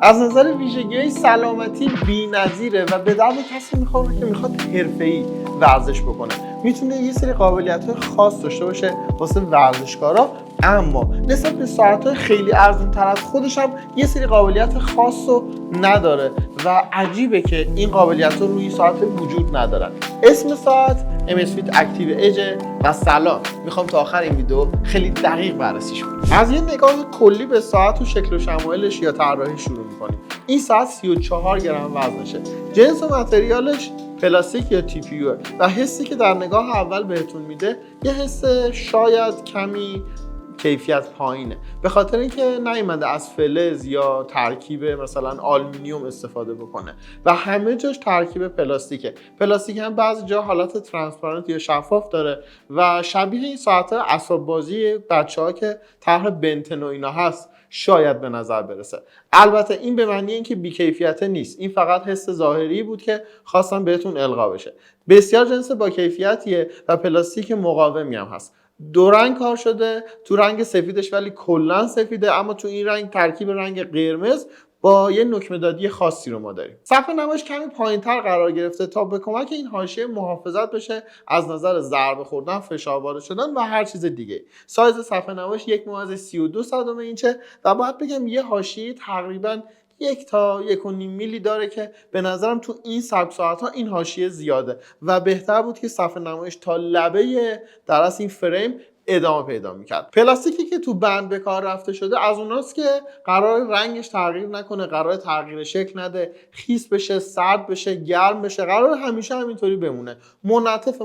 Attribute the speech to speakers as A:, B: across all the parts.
A: از نظر ویژگی‌های سلامتی بی‌نظیره و به درد کسی میخوره که میخواد حرفه‌ای ورزش بکنه. میتونه یه سری قابلیت‌های خاص داشته باشه واسه ورزشکارا، اما نسبت به ساعت‌های خیلی ارزان‌تر از خودش هم یه سری قابلیت خاص رو نداره و عجیبه که این قابلیت‌ها روی ساعت وجود ندارن. اسم ساعت امسفیت اکتیو اج و سلام. میخوام تا آخر این ویدیو خیلی دقیق بررسیش کنم. از یه نگاه کلی به ساعت و شکل و شمایلش یا طراحی شروع می‌کنیم. این ساعت 34 گرم وزنشه. جنس و متریالش پلاستیک یا TPU و حسی که در نگاه اول بهتون میده یه حس شاید کمی کیفیت پایینه، به خاطر اینکه نیومده از فلز یا ترکیب مثلا آلومینیوم استفاده بکنه و همه جاش ترکیب پلاستیکه. پلاستیک هم بعضی جا حالت ترانسپارنت یا شفاف داره و شبیه این ساعت‌های اسباب بازی بچه‌ها که طرح بنتن و اینا هست شاید به نظر برسه. البته این به معنی اینکه بی‌کیفیت نیست، این فقط حس ظاهری بود که خواستم بهتون القا بشه. بسیار جنس با کیفیتیه و پلاستیک مقاومی هم هست. دو رنگ کار شده، تو رنگ سفیدش ولی کلا سفیده، اما تو این رنگ ترکیب رنگ قرمز با یه نکمه دادی خاصی رو ما داریم. صفحه نمایش کمی پایین‌تر قرار گرفته تا به کمک این حاشیه محافظت بشه از نظر ضربه خوردن، فشار وارد شدن و هر چیز دیگه. سایز صفحه نمایش 1.32 اینچه و باید بگم یه حاشیه تقریباً 1 تا 1.5 میلی داره که به نظرم تو این سبک ساعت ها این حاشیه زیاده و بهتر بود که صفحه نمایش تا لبه در اصل این فریم ادامه پیدا میکرد. پلاستیکی که تو بند به کار رفته شده از اوناست که قرار رنگش تغییر نکنه، قرار تغییر شکل نده، خیس بشه، سرد بشه، گرم بشه، قرار همیشه همینطوری بمونه، منعطف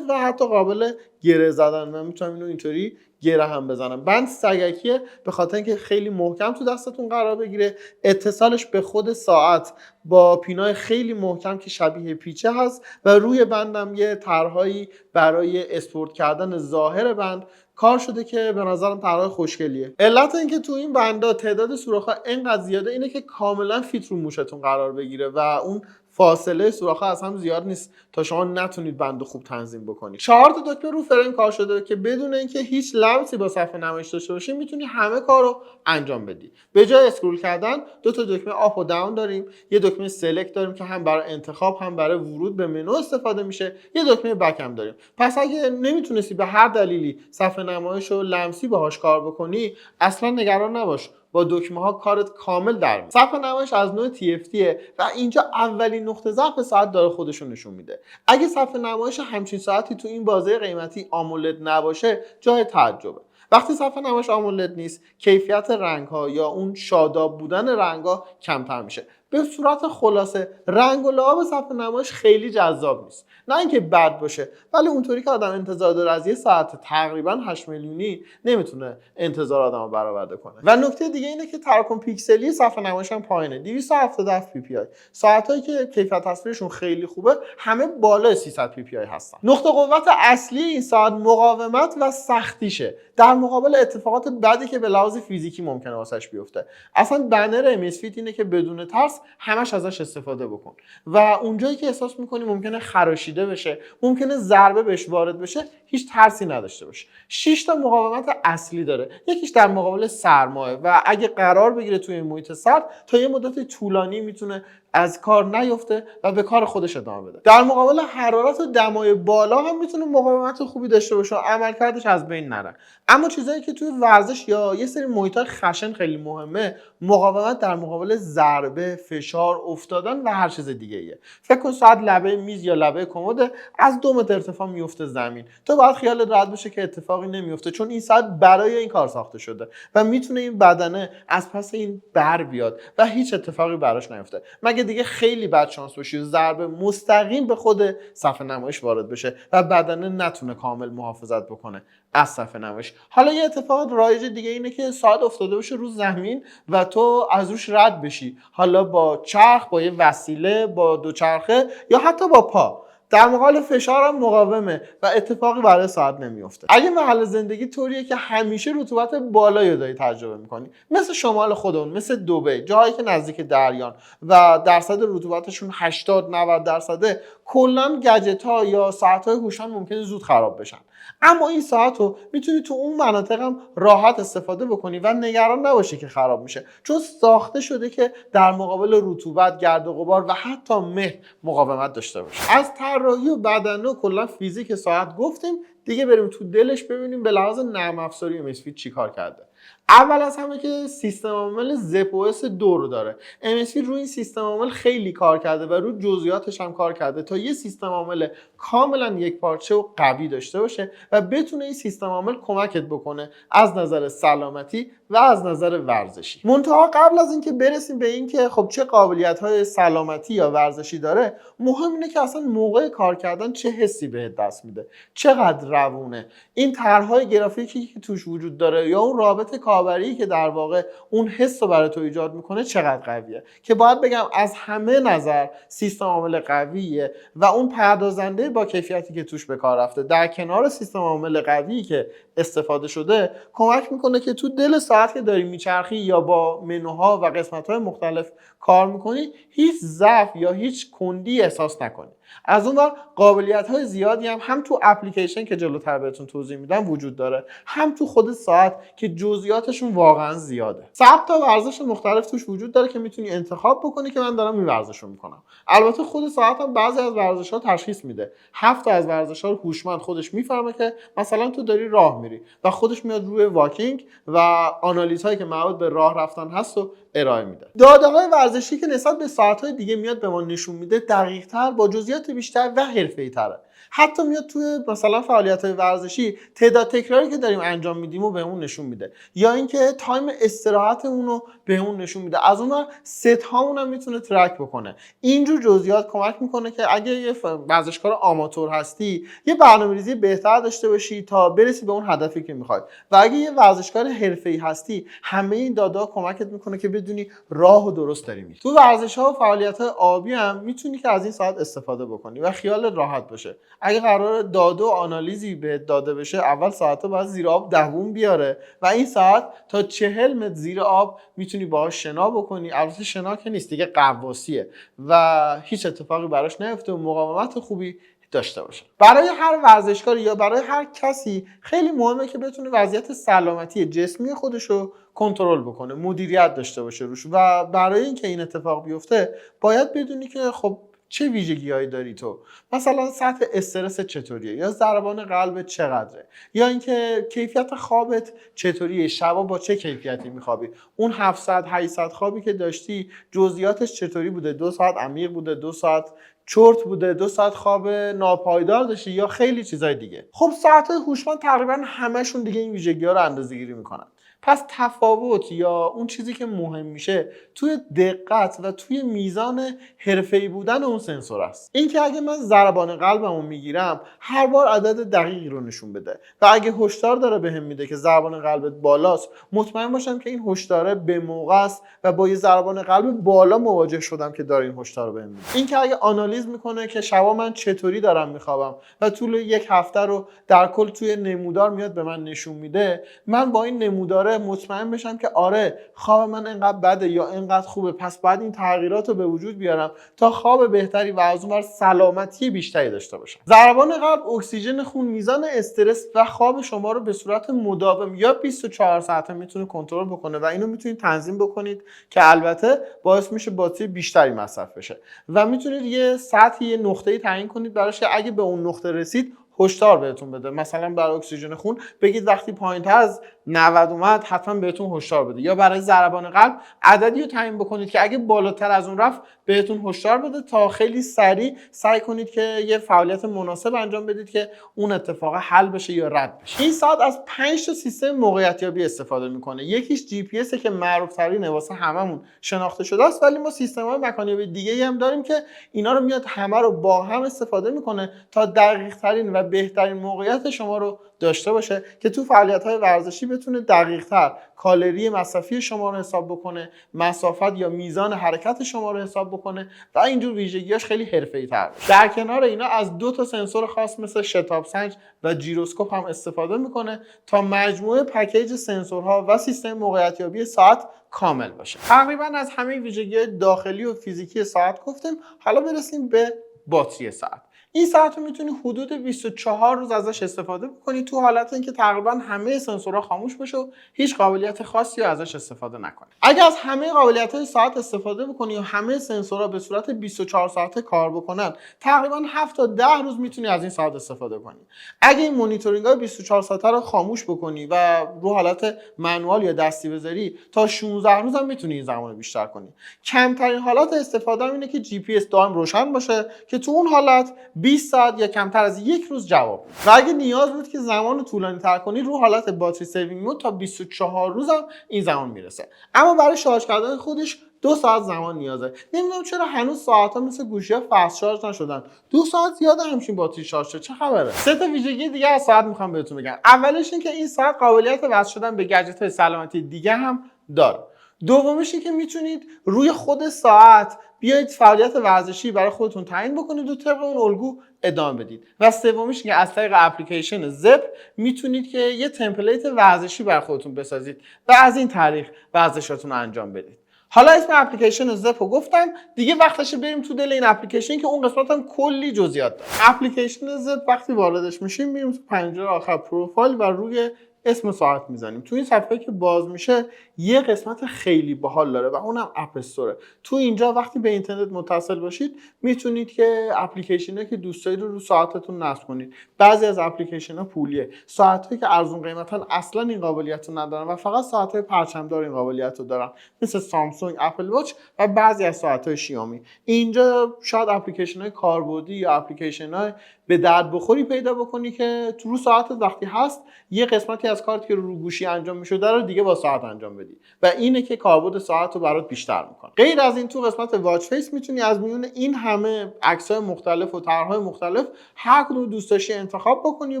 A: و حتی قابل گره زدن. من میتونم اینو اینطوری گره هم بزنم. بند سگکیه به خاطر اینکه خیلی محکم تو دستتون قرار بگیره. اتصالش به خود ساعت با پینای خیلی محکم که شبیه پیچه هست و روی بندم یه طرحهایی برای اسپورت کردن ظاهر بند کار شده که به نظرم طرح خوشگلیه. علت اینکه تو این بندا تعداد سوراخ‌ها اینقدر زیاده اینه که کاملا فیت رو موشتون قرار بگیره و اون فاصله سوراخ‌ها از هم زیاد نیست تا شما نتونید بندو خوب تنظیم بکنید. 4 تا دکمه رو فریم کار شده که بدون اینکه هیچ لمسی با صفحه نمایش داشته باشی میتونی همه کارو انجام بدی. به جای اسکرول کردن 2 تا دکمه آپ و داون داریم، یه دکمه سلکت داریم که هم برای انتخاب هم برای ورود به منو استفاده میشه، یه دکمه بک هم داریم. پس اگه نمیتونستی به هر دلیلی صفحه نمایش رو لمسی باهاش کار بکنی اصلا نگران نباش، با دکمه ها کارت کامل در میاد. صفحه نمایش از نوع TFT و اینجا اولین نقطه ضعف ساعت داره خودشو نشون میده. اگه صفحه نمایش همچین ساعتی تو این بازه قیمتی آمولد نباشه جای تعجبه. وقتی صفحه نمایش آمولد نیست کیفیت رنگ ها یا اون شاداب بودن رنگ ها کمتر میشه. به صورت خلاصه رنگ و لعاب صفحه نمایش خیلی جذاب نیست، نه اینکه بد باشه، ولی اونطوری که آدم انتظار داره از یه ساعت تقریبا 8 میلیونی نمیتونه انتظار آدمو برآورده کنه. و نکته دیگه اینه که تراکم پیکسلی صفحه نمایش هم پایینه، 277 پی پی آی. ساعتایی که کیفیت تصویرشون خیلی خوبه همه بالای 300 پی پی آی هستن. نقطه قوت اصلی این ساعت مقاومت و سختیشه در مقابل اتفاقات بدی که به لحاظ فیزیکی ممکنه واسش بیفته. اصلا بنر امسفیت اینه که بدون ترس همش ازش استفاده بکن و اونجایی که احساس میکنی ممکنه خراشیده بشه، ممکنه ضربه بهش وارد بشه، هیچ ترسی نداشته باش. 6 تا مقاومت اصلی داره، یکیش در مقابل سرمایه و اگه قرار بگیره توی محیط سرد تا یه مدت طولانی میتونه از کار نیفته و به کار خودش ادامه بده. در مقابل حرارت و دمای بالا هم میتونه مقاومت خوبی داشته باشه و عملکردش از بین نره. اما چیزایی که توی ورزش یا یه سری محیط‌های خشن خیلی مهمه، مقاومت در مقابل ضربه، فشار، افتادن و هر چیز دیگه‌ایه. فکر کن ساعت لبه میز یا لبه کمد از 2 متر ارتفاع میفته زمین، تو باید خیالت راحت بشه که اتفاقی نمیفته چون این ساعت برای این کار ساخته شده و میتونه این بدنه از پس این بر بیاد و هیچ اتفاقی براش نیفته، مگه دیگه خیلی بد شانس باشی و ضربه مستقیم به خود صفحه نمایش وارد بشه و بدنه نتونه کامل محافظت بکنه از صفحه نمایش. حالا یه اتفاق رایج دیگه اینه که ساعت افتاده باشه رو زمین و تو از روش رد بشی، حالا با چرخ، با یه وسیله، با دوچرخه یا حتی با پا. در مقابل فشار هم مقاومه و اتفاقی برای ساعت نمیفته. اگه محل زندگی طوریه که همیشه رطوبت بالایی رو داری تجربه میکنی، مثل شمال خودمون، مثل دبی، جاهایی که نزدیک دریان و درصد رطوبتشون 80-90%، کلا گجت ها یا ساعت های هوشمند ممکنه زود خراب بشن. اما این ساعت رو میتونی تو اون مناطق هم راحت استفاده بکنی و نگران نباشی که خراب میشه، چون ساخته شده که در مقابل رطوبت، گرد و غبار و حتی مه مقاومت داشته باشه. از طراحی و بدنه و کلا فیزیک ساعت گفتیم، دیگه بریم تو دلش ببینیم به لحاظ نرم افزاری MSFit چی کار کرده. اول از همه که سیستم عامل ZPOS 2 رو داره. MSFit روی این سیستم عامل خیلی کار کرده و روی جزئیاتش هم کار کرده تا یه سیستم عامل کاملا یک پارچه و قوی داشته باشه و بتونه این سیستم عامل کمکت بکنه از نظر سلامتی و از نظر ورزشی. منتها قبل از اینکه برسیم به اینکه خب چه قابلیت‌های سلامتی یا ورزشی داره، مهم اینه که اصلا موقع کار کردن چه حسی بهت دست میده، چقدر روونه، این طرح‌های گرافیکی که توش وجود داره یا اون رابط کاربری که در واقع اون حس رو برای تو ایجاد میکنه چقدر قویه. که باید بگم از همه نظر سیستم عامل قویه و اون پردازنده با کیفیتی که توش به کار رفته در کنار سیستم عامل قوی که استفاده شده کمک میکنه که تو دل ساعت که داری میچرخی یا با منوها و قسمت‌های مختلف کار میکنی هیچ ضعف یا هیچ کندی احساس نکنی. از اون ور قابلیت‌های زیادی هم تو اپلیکیشن که جلوتر بهتون توضیح میدم وجود داره، هم تو خود ساعت که جزئیاتشون واقعا زیاده. 100 تا ورزش مختلف توش وجود داره که میتونی انتخاب بکنی که من دارم این ورزش رو میکنم. البته خود ساعت هم بعضی از ورزش‌ها تشخیص میده. 7 تا از ورزش‌ها رو هوشمند خودش میفهمه که مثلا تو داری راه میری و خودش میاد روی واکینگ و آنالیزهایی که مربوط به راه رفتن هست و ارائه میده. داده‌های ورزشی که نسبت به ساعت‌های دیگه میاد به ما نشون میده دقیق‌تر، با جزئیات بیشتر و حرفه‌ای‌تره. حتی میاد توی مثلا فعالیت‌های ورزشی تعداد تکراری که داریم انجام میدیم و بهمون نشون میده، یا اینکه تایم استراحتمون رو بهمون نشون میده. از اون ست هامون هم میتونه ترک بکنه. اینجور جزئیات کمک میکنه که اگه یه ورزشکار آماتور هستی یه برنامه‌ریزی بهتر داشته باشی تا برسی به اون هدفی که میخوای، و اگه یه ورزشکار حرفه‌ای هستی همه این دادا کمکت میکنه که بدونی راهو درست داری میری. تو ورزش‌ها و فعالیت‌های آبی هم میتونی که از این ساعت استفاده بکنی و خیال راحت باشه. اگه قرار داده و آنالیزی به داده بشه، اول ساعت‌ها باید زیر آب دووم بیاره و این ساعت تا 40 متر زیر آب میتونی باهاش شنا بکنی. البته شنا که نیست دیگه، غواصیه و هیچ اتفاقی براش نیفته و مقاومت خوبی داشته باشه. برای هر ورزشکاری یا برای هر کسی خیلی مهمه که بتونه وضعیت سلامتی جسمی خودش رو کنترل بکنه، مدیریت داشته باشه روش، و برای اینکه این اتفاق بیفته باید بدونی که خب چه ویژگی‌هایی داری تو، مثلا سطح استرس چطوریه، یا ضربان قلبت چقدره، یا اینکه کیفیت خوابت چطوریه، شبا با چه کیفیتی میخوابی، اون 700 800 خوابی که داشتی جزئیاتش چطوری بوده، 2 ساعت عمیق بوده، 2 ساعت چرت بوده، 2 ساعت خواب ناپایدار داشتی، یا خیلی چیزای دیگه. خب ساعت‌های هوشمند تقریبا همشون دیگه این ویژگی‌ها رو اندازه‌گیری میکنن. پس تفاوت یا اون چیزی که مهم میشه توی دقت و توی میزان حرفه‌ای بودن اون سنسور است. این که اگه من ضربان قلبمو میگیرم هر بار عدد دقیقی رو نشون بده، و اگه هشدار داره بهم میده که ضربان قلبت بالاست، مطمئن باشم که این هشدار به موقع است و با یه ضربان قلب بالا مواجه شدم که داره این هشدار رو بهم میده. این که اگه آنالیز میکنه که شبا من چطوری دارم میخوابم و طول یک هفته رو در کل توی نمودار میاد به من نشون میده، من با این نمودار مطمئن بشم که آره خواب من اینقدر بده یا اینقدر خوبه، پس باید این تغییرات رو به وجود بیارم تا خواب بهتری و از اون ور سلامتی بیشتری داشته باشم. ضربان قلب، اکسیژن خون، میزان استرس و خواب شما رو به صورت مداوم یا 24 ساعته میتونه کنترل بکنه و اینو میتونید تنظیم بکنید که البته باعث میشه باتری بیشتری مصرف بشه، و میتونید یه سطحی، یه نقطه‌ای تعیین کنید براش که اگه به اون نقطه رسید هشدار بهتون بده. مثلا برای اکسیژن خون بگید وقتی پایین‌تر از 90 اومد حتما بهتون هشدار بده، یا برای ضربان قلب عددی رو تعیین بکنید که اگه بالاتر از اون رفت بهتون هشدار بده تا خیلی سریع سعی کنید که یه فعالیت مناسب انجام بدید که اون اتفاق حل بشه یا رد بشه. این ساعت از 5 تا سیستم موقعیت‌یابی استفاده میکنه. یکیش جی پی اس که معروف ترینه، واسه هممون شناخته شده است، ولی ما سیستم‌های مکانیابی دیگه‌ای هم داریم که اینا رو میاد همه رو با هم استفاده میکنه تا دقیق ترین و بهترین موقعیت شما رو داشته باشه که تو فعالیت‌های ورزشی بتونه دقیق‌تر کالری مصرفی شما رو حساب بکنه، مسافت یا میزان حرکت شما رو حساب بکنه و اینجور ویژگیاش خیلی حرفه‌ای‌تر باشه. در کنار اینا از 2 تا سنسور خاص مثل شتاب سنج و جیروسکوپ هم استفاده میکنه تا مجموعه پکیج سنسورها و سیستم موقعیت‌یابی ساعت کامل باشه. تقریبا از همه ویژگی‌های داخلی و فیزیکی ساعت گفتیم. حالا برسیم به باتری ساعت. این ساعت رو میتونی حدود 24 روز ازش استفاده بکنی، تو حالت اینکه تقریبا همه سنسورها خاموش بشه و هیچ قابلیت خاصی رو ازش استفاده نکنی. اگه از همه قابلیت‌های ساعت استفاده بکنی و همه سنسورها به صورت 24 ساعته کار بکنن، تقریبا 7 تا 10 روز میتونی از این ساعت استفاده کنی. اگه این مانیتورینگ‌های 24 ساعته رو خاموش بکنی و رو حالت منوال یا دستی بذاری، تا 16 روز هم میتونی این زمان رو بیشتر کنی. کمترین حالت استفاده اینه که جی پی اس دائم روشن باشه که تو اون حالت 20 ساعت یا کمتر از یک روز جواب. و اگه نیاز بود که زمان رو طولانی تر کنی، رو حالت باتری سیوینگ مود تا 24 روز هم این زمان میرسه. اما برای شارژ کردن خودش 2 ساعت زمان نیازه. نمیدونم چرا هنوز ساعت‌ها مثل گوشی‌ها فست شارژ نشدن. 2 ساعت زیاده همچین باتری شارژ شه. چه خبره؟ سه تا ویژگی دیگه از ساعت میخوام بهتون بگم. اولش این که این ساعت قابلیت وصل شدن به گجت‌های سلامتی دیگه هم داره. دومیش این که میتونید روی خود ساعت بیایید فعالیت ورزشی برای خودتون تعیین بکنید و طبق اون الگو ادامه بدید. و سومیش که از طریق اپلیکیشن زپ میتونید که یه تمپلیت ورزشی برای خودتون بسازید و از این طریق ورزشاتون رو انجام بدید. حالا اسم اپلیکیشن زپ رو گفتم، دیگه وقتشه بریم تو دل این اپلیکیشن که اون قسمت هم کلی جزئیات داره. اپلیکیشن زپ وقتی واردش میشیم میریم تو پنجره آخر پروفایل و روی اسم ساعت میزنیم. تو این صفحه که باز میشه یه قسمت خیلی باحال داره و اونم اپ استوره. تو اینجا وقتی به اینترنت متصل باشید میتونید که اپلیکیشنایی که دوست دارید رو ساعتتون نصب کنید. بعضی از اپلیکیشن‌ها پولیه. ساعتایی که ارزون قیمتن اصلا این قابلیت رو ندارن و فقط ساعت‌های پرچم‌دار این قابلیت رو دارن، مثل سامسونگ، اپل واچ و بعضی از ساعت‌های شیائومی. اینجا شاید اپلیکیشن‌های کاربردی یا اپلیکیشن‌های به درد بخوری پیدا بکنی که تو ساعتت وقتی هست یه قسمتی از کارت که رو گوشی انجام میشده رو دیگه با ساعت انجام بدی و اینه که کاربرد ساعت رو برات بیشتر میکنه. غیر از این تو قسمت واچ فیس میتونی از میون این همه عکس‌های مختلف و طرح‌های مختلف هر کدوم دوست داشتی انتخاب بکنی و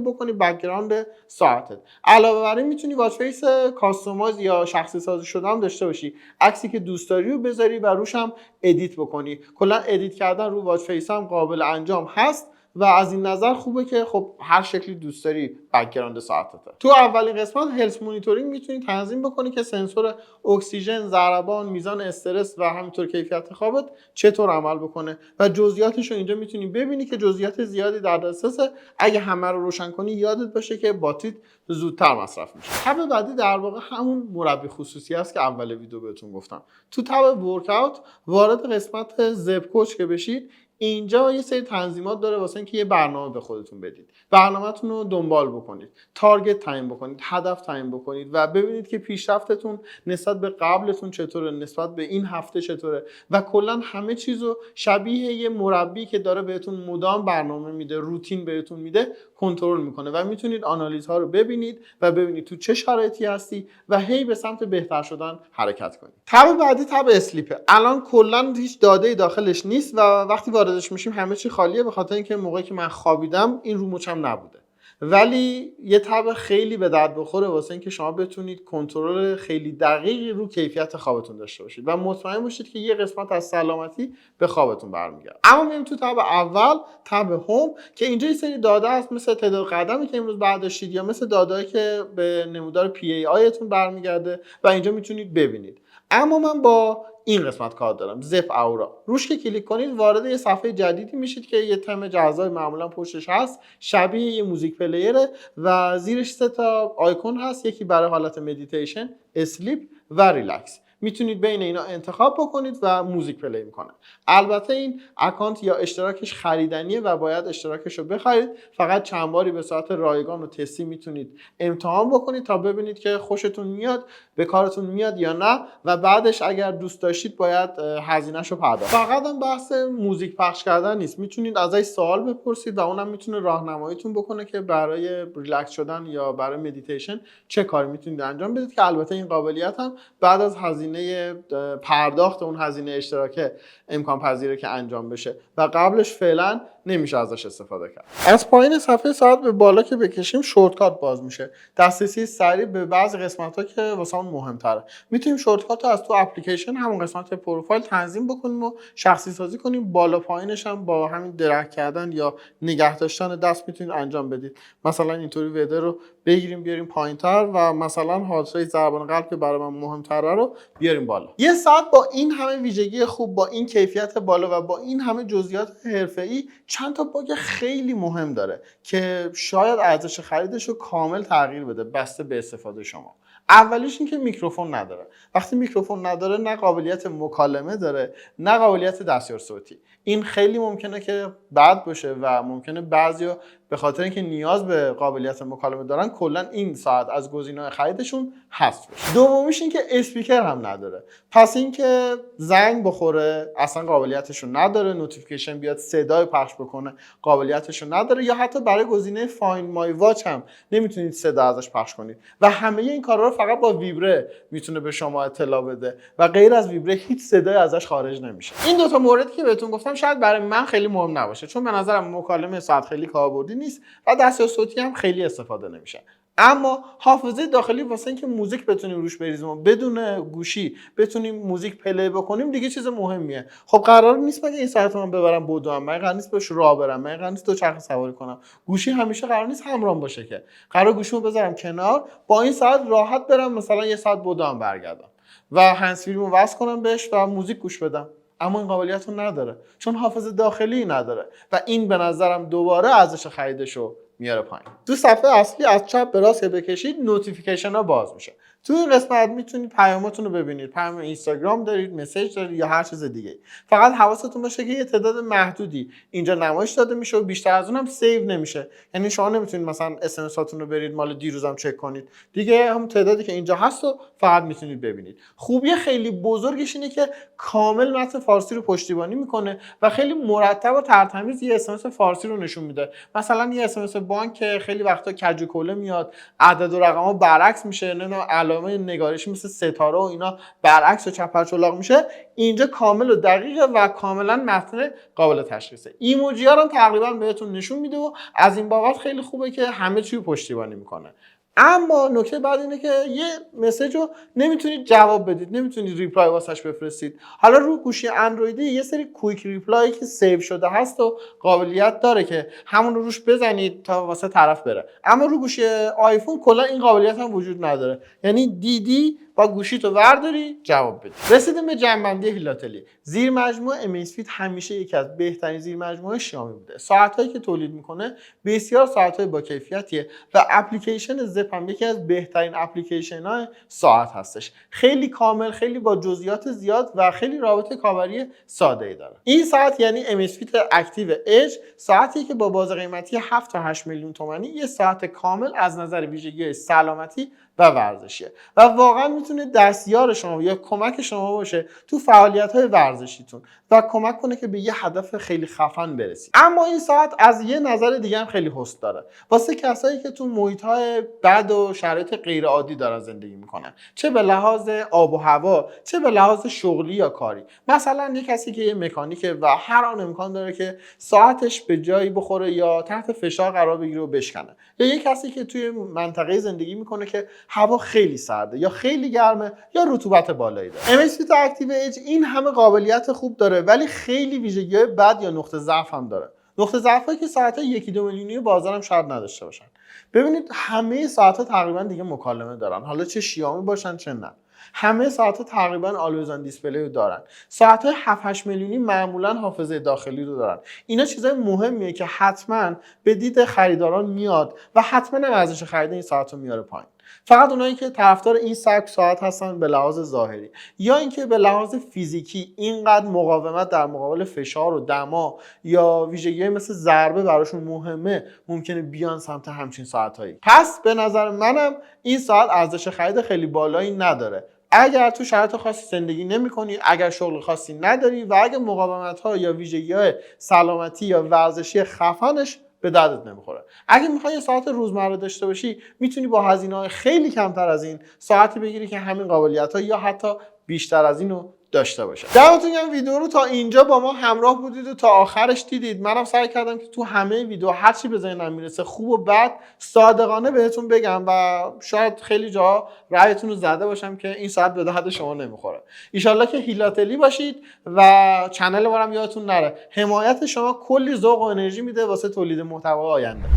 A: بکنی بک‌گراند ساعتت. علاوه بر این میتونی واچ فیس کاستومایز یا شخصی سازی شده هم داشته باشی. عکسی که دوست داری رو بذاری و روش هم ادیت بکنی. کلا ادیت کردن رو واچ فیس هم قابل انجام هست و از این نظر خوبه که خب هر شکلی دوست داری بک‌گراند ساعتته. تو اولین قسمت هلس مانیتورینگ میتونی تنظیم بکنی که سنسور اکسیژن، ضربان، میزان استرس و همینطور کیفیت خوابت چطور عمل بکنه و جزئیاتش رو اینجا میتونی ببینی که جزئیات زیادی در دسترسه. اگه همه رو روشن کنی یادت باشه که باتریت زودتر مصرف میشه. تب بعدی در واقع همون مربی خصوصی است که اول ویدیو بهتون گفتم. تو تب ورکاوت وارد قسمت زپ کوچ که بشید، اینجا یه سری تنظیمات داره واسه اینکه یه برنامه به خودتون بدید. برنامه‌تون رو دنبال بکنید، تارگت تعیین بکنید، هدف تعیین بکنید و ببینید که پیشرفتتون نسبت به قبلتون چطوره، نسبت به این هفته چطوره و کلا همه چیزو شبیه یه مربی که داره بهتون مدام برنامه میده، روتین بهتون میده، کنترل میکنه و میتونید آنالیزها رو ببینید و ببینید تو چه شرایطی هستی و هی به سمت بهتر شدن حرکت کنید. تب بعدی تب اسلیپه. الان کلا هیچ داده‌ای داخلش نیست و وقتی واردش میشیم همه چی خالیه، به خاطر اینکه موقعی که من خوابیدم این رو مچم نبوده. ولی یه تب خیلی به درد بخوره واسه اینکه شما بتونید کنترل خیلی دقیقی رو کیفیت خوابتون داشته باشید و مطمئن باشید که یه قسمت از سلامتی به خوابتون برمیگرده. اما میریم تو تب اول، تب هوم، که اینجا یه سری داده هست مثل تعداد قدمی که امروز برداشتید یا مثل داده‌ای که به نمودار پی ای آیتون برمیگرده و اینجا میتونید ببینید. اما من با این قسمت کار دارم، زپ اورا. روش که کلیک کنید وارد یه صفحه جدیدی میشید که یه تم جذاب معمولا پشتش هست، شبیه یه موزیک پلیره و زیرش 3 تا آیکون هست، یکی برای حالت مدیتیشن، اسلیپ و ریلکس. میتونید بین اینا انتخاب بکنید و موزیک پلی میکنه. البته این اکانت یا اشتراکش خریدنیه و باید اشتراکش رو بخرید. فقط چند باری به صورت رایگان و تستی میتونید امتحان بکنید تا ببینید که خوشتون میاد، به کارتون میاد یا نه و بعدش اگر دوست داشتید باید هزینه‌شو پرداخت. فقط هم بحث موزیک پخش کردن نیست، میتونید ازش سوال بپرسید و اونم میتونه راهنماییتون بکنه که برای ریلکس شدن یا برای مدیتیشن چه کاری میتونید انجام بدید که البته این قابلیت هم بعد از هزینه پرداخت اون هزینه اشتراک امکان پذیره که انجام بشه و قبلش فعلا نمیشه ازش استفاده کرد. از پایین صفحه ساعت به بالا که بکشیم شورتکات باز میشه، دسترسی سریع به بعضی قسمت‌ها که واسمون مهم‌تره. میتونیم شورتکات رو از تو اپلیکیشن همون قسمت پروفایل تنظیم بکنیم و شخصی سازی کنیم. بالا پایینش هم با همین درگ کردن یا نگه داشتن دست میتونید انجام بدید. مثلا اینطوری ویدر رو بگیریم بیاریم پایین‌تر و مثلا حادثه ضربان قلب که برای من مهم‌تره رو بیاریم بالا. یه ساعت با این همه ویژگی خوب، با این کیفیت بالا و با این همه جزئیات حرفه‌ای چند تا باگ خیلی مهم داره که شاید ارزش خریدش رو کامل تغییر بده بسته به استفاده شما. اولیش این که میکروفون نداره. وقتی میکروفون نداره نه قابلیت مکالمه داره نه قابلیت دستیار صوتی. این خیلی ممکنه که بد باشه و ممکنه بعضیا به خاطر اینکه نیاز به قابلیت مکالمه دارن کلا این ساعت از گزینه‌های خریدشون حذف بشه. دومیش این که اسپیکر هم نداره. پس اینکه زنگ بخوره اصلا قابلیتش رو نداره، نوتیفیکیشن بیاد صدای پخش بکنه قابلیتش رو نداره، یا حتی برای گزینه فایند مای واچ هم نمیتونید صدا ازش پخش کنید و همه این کارا رو فقط با ویبره میتونه به شما اطلاع بده و غیر از ویبره هیچ صدای ازش خارج نمیشه. این دو تا موردی که بهتون گفتم شاید برای من خیلی مهم نباشه چون به نظرم مکالمه ساعت خیلی کاربردی نیست و دستیار صوتی هم خیلی استفاده نمیشه. اما حافظه داخلی واسه اینکه موزیک بتونیم روش بریزیم و بدون گوشی بتونیم موزیک پلی بکنیم دیگه چیز مهمیه. خب قرار نیست مگه این ساعت من ببرم بدوم، من قرار نیست بهش راه برم، من قرار نیست دوچرخه سواری کنم. گوشی همیشه قرار نیست همراهم باشه که. قرار گوشیمو بذارم کنار، با این ساعت راحت برم مثلا یه ساعت بدوم برگردم و هندزفریمو وصل کنم بهش و موزیک گوش بدم. اما این قابلیت رو نداره چون حافظه داخلی نداره و این به نظرم دوباره ارزش خریدشو میاره پایین. تو صفحه اصلی از چپ به راست بکشید نوتیفیکیشن ها باز میشه. تو این قسمت میتونید پیاماتون رو ببینید، پیام اینستاگرام دارید، مسیج دارید یا هر چیز دیگه. فقط حواستون باشه که یه تعداد محدودی اینجا نمایش داده میشه و بیشتر از اونم سیو نمیشه. یعنی شما نمیتونید مثلا اس ام اس هاتون رو برید مال دیروزم چک کنید. دیگه هم تعدادی که اینجا هست رو فقط میتونید ببینید. خوبی خیلی بزرگش اینه که کامل متن فارسی رو پشتیبانی میکنه و خیلی مرتب و ترتمیز یه اس ام اس فارسی رو نشون میده. مثلا یه اس ام اس بانک خیلی وقتا کج و کوله میاد، عدد و رقم‌ها برعکس میشه، نمیدونم علامه نگارشی مثل ستاره و اینا برعکس و چپرچلاق میشه. اینجا کامل و دقیقه و کاملا متن قابل تشخیصه. ایموجی‌ها رو تقریبا بهتون نشون میده و از این بابت خیلی خوبه که همه چی رو پشتیبانی میکنه. اما نکته بعد اینه که یه مسیج رو نمیتونید جواب بدید، نمیتونید ریپلای واسش بفرستید. حالا رو گوشی اندرویدی یه سری کویک ریپلای که سیو شده هست و قابلیت داره که همون رو روش بزنید تا واسه طرف بره. اما رو گوشی آیفون کلا این قابلیت هم وجود نداره. یعنی دیدی با گوشی تو ورداری جواب بدی. رسیدیم به جنبندی هیلاتلی. زیر مجموعه امیزفیت همیشه یکی از بهترین زیر مجموعه شیائومی بوده. ساعتایی که تولید میکنه بسیار ساعتای با کیفیتیه و اپلیکیشن زپ هم یکی از بهترین اپلیکیشن های ساعت هستش. خیلی کامل، خیلی با جزئیات زیاد و خیلی رابطه کاربری ساده ای داره. این ساعت یعنی امیزفیت اکتیو اج، ساعتی که با باز قیمتی 7 تا 8 میلیون تومانی یه ساعت کامل از نظر ویژگی سلامتی و ورزشیه و واقعا میتونه دستیار شما یا کمک شما باشه تو فعالیت‌های ورزشیتون و کمک کنه که به یه هدف خیلی خفن برسید. اما این ساعت از یه نظر دیگه هم خیلی هست داره واسه کسایی که تو محیط‌های بد و شرایط غیر عادی دارن زندگی میکنن، چه به لحاظ آب و هوا چه به لحاظ شغلی یا کاری. مثلا یه کسی که یه مکانیکه و هر آن امکان داره که ساعتش به جایی بخوره یا تحت فشار قرار بگیره و بشکنه، یا یه کسی که توی منطقه زندگی میکنه که هوا خیلی سرده یا خیلی گرمه یا رطوبت بالایی داره. امیزفیت اکتیو اج این همه قابلیت خوب داره ولی خیلی ویژگی‌های بد یا نقطه ضعف هم داره. نقطه ضعفایی که ساعت‌های 1-2 میلیونی بازارم شاید نداشته باشن. ببینید همه ساعت‌ها تقریبا دیگه مکالمه دارن، حالا چه شیائومی باشن چه نه. همه ساعت‌ها تقریبا آلویز آن دیسپلی رو دارن. ساعت‌های 7-8 میلیونی معمولا حافظه داخلی رو دارن. اینا چیزای مهمیه که حتما به دید خریداران میاد و حتما ارزش خرید این ساعت رو میاره پایین. فقط اونایی که طرفدار این سبک ساعت هستن به لحاظ ظاهری یا اینکه به لحاظ فیزیکی اینقدر مقاومت در مقابل فشار و دما یا ویژگی مثل ضربه براشون مهمه، ممکنه بیان سمت همچین ساعتایی. پس به نظر منم این ساعت ارزش خرید خیلی بالایی نداره. اگر تو شرایط خاصی زندگی نمی‌کنی، اگر شغل خاصی نداری و اگر مقاومت‌ها یا ویژگی‌های سلامتی یا ورزشی خفنش به دردت نمیخوره. اگه میخوای یه ساعت روزمره داشته باشی میتونی با هزینه‌های خیلی کمتر از این ساعتی بگیری که همین قابلیت‌ها یا حتی بیشتر از اینو داشته باشه. دمتون گرم ویدیو رو تا اینجا با ما همراه بودید و تا آخرش دیدید. منم سعی کردم که تو همه ویدیو هر چی به ذهنم میرسه خوب و بد صادقانه بهتون بگم و شاید خیلی جا رأیتون رو زده باشم که این ساعت به درد شما نمیخوره. ان شاءالله که هیلاتلی باشید و کانال ما رو یادتون نره. حمایت شما کلی ذوق و انرژی میده واسه تولید محتوا آینده.